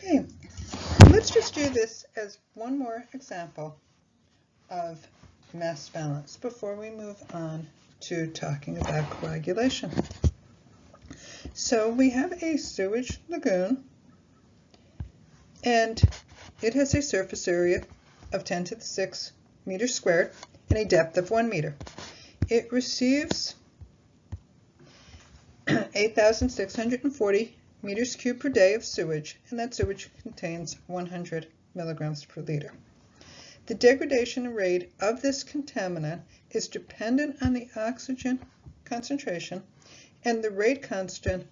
Okay, let's just do this as one more example of mass balance before we move on to talking about coagulation. So we have a sewage lagoon, and it has a surface area of 10 to the 6 meters squared and a depth of 1 meter. It receives 8,640 meters cubed per day of sewage, and that sewage contains 100 milligrams per liter. The degradation rate of this contaminant is dependent on the oxygen concentration, and the rate constant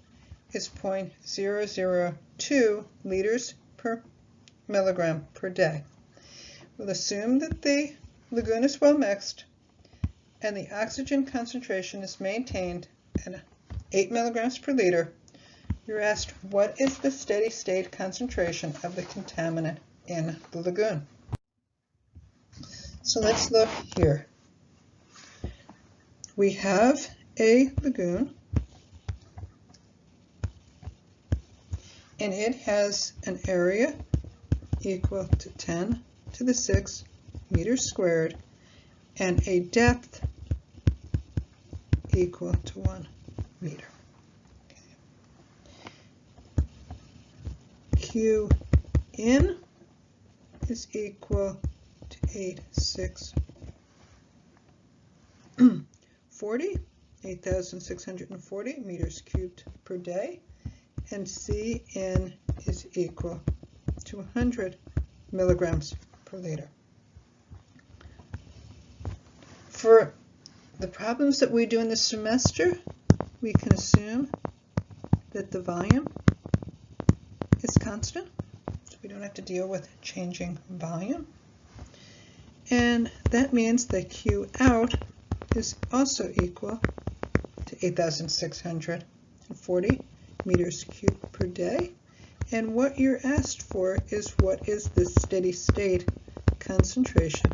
is 0.002 liters per milligram per day. We'll assume that the lagoon is well mixed and the oxygen concentration is maintained at 8 milligrams per liter. You're asked, what is the steady state concentration of the contaminant in the lagoon? So let's look here. We have a lagoon, and it has an area equal to 10 to the 6 meters squared and a depth equal to 1 meter. Q in is equal to 8,640 meters cubed per day, and C in is equal to 100 milligrams per liter. For the problems that we do in this semester, we can assume that the volume is constant, so we don't have to deal with changing volume. And that means that Q out is also equal to 8,640 meters cubed per day. And what you're asked for is what is the steady state concentration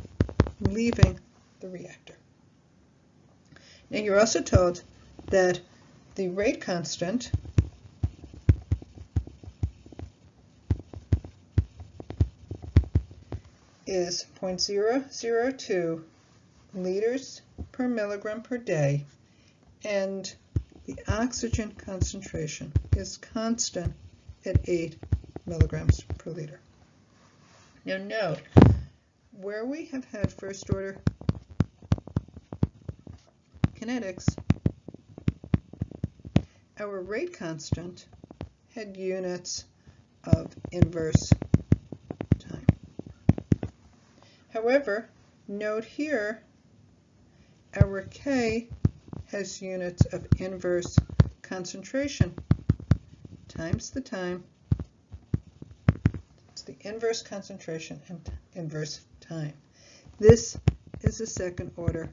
leaving the reactor. Now you're also told that the rate constant is 0.002 liters per milligram per day, and the oxygen concentration is constant at 8 milligrams per liter. Now note, where we have had first order kinetics, our rate constant had units of inverse time. However, note here, our K has units of inverse concentration times the time. It's the inverse concentration and inverse time. This is a second order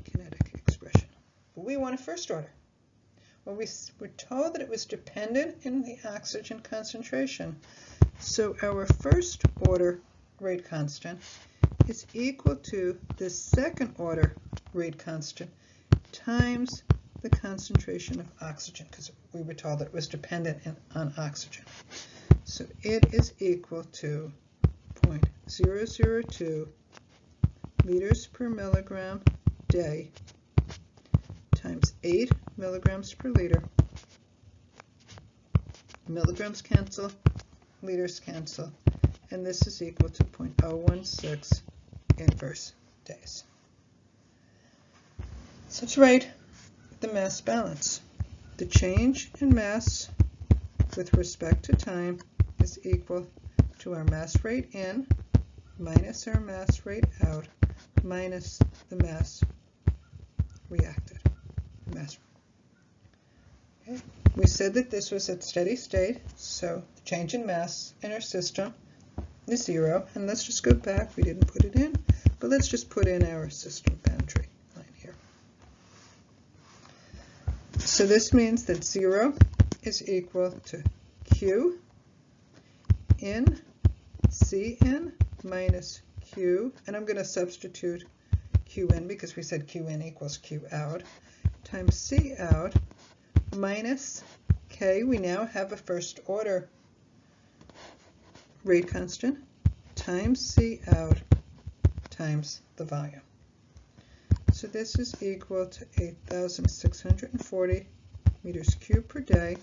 kinetic expression. But we want a first order. Well, we were told that it was dependent in the oxygen concentration. So our first order rate constant is equal to the second order rate constant times the concentration of oxygen, because we were told that it was dependent on oxygen. So it is equal to 0.002 liters per milligram day times 8 milligrams per liter. Milligrams cancel, liters cancel, and this is equal to 0.016 inverse days. So let's write the mass balance. The change in mass with respect to time is equal to our mass rate in minus our mass rate out minus the mass reacted. Okay. We said that this was at steady state, so the change in mass in our system is 0. And let's just go back. We didn't put it in, but let's just put in our system boundary line here. So this means that 0 is equal to Q in C in minus Q, and I'm going to substitute Q in because we said Q in equals Q out, times C out minus K Okay, we now have a first order rate constant times C out times the volume. So this is equal to 8,640 meters cubed per day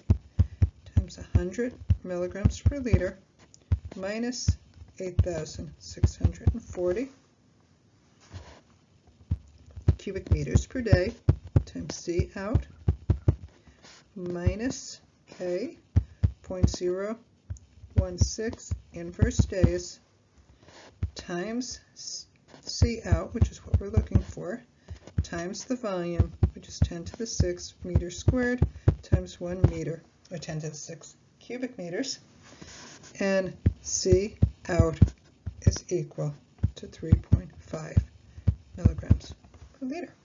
times 100 milligrams per liter minus 8,640 cubic meters per day times C out minus K 0.016 inverse days times C out, which is what we're looking for, times the volume, which is 10 to the 6 meters squared times 1 meter, or 10 to the 6 cubic meters. And C out is equal to 3.5 milligrams per liter.